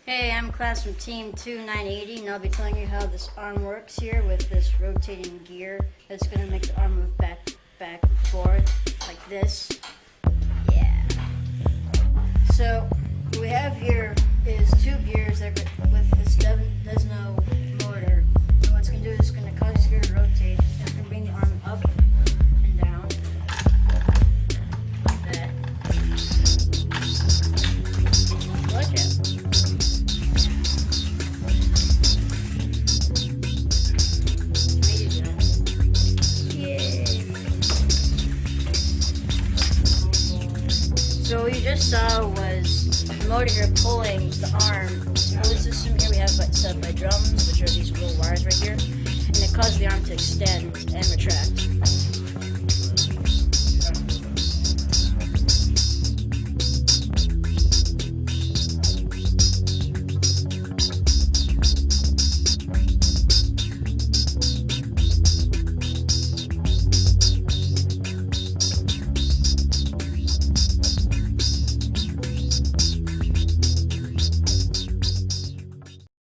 Hey, I'm Class from Team 2980, and I'll be telling you how this arm works here with this rotating gear that's going to make the arm move back, and forth like this. Yeah. So, what we have here is two gears that with this Desno motor. And what it's going to do is it's going to cause this gear to rotate, and it's going to bring the arm up and down like that. Watch out. So what you just saw was the motor here pulling the arm. This pulley system here we have set up by drums, which are these little wires right here, and it causes the arm to extend and retract.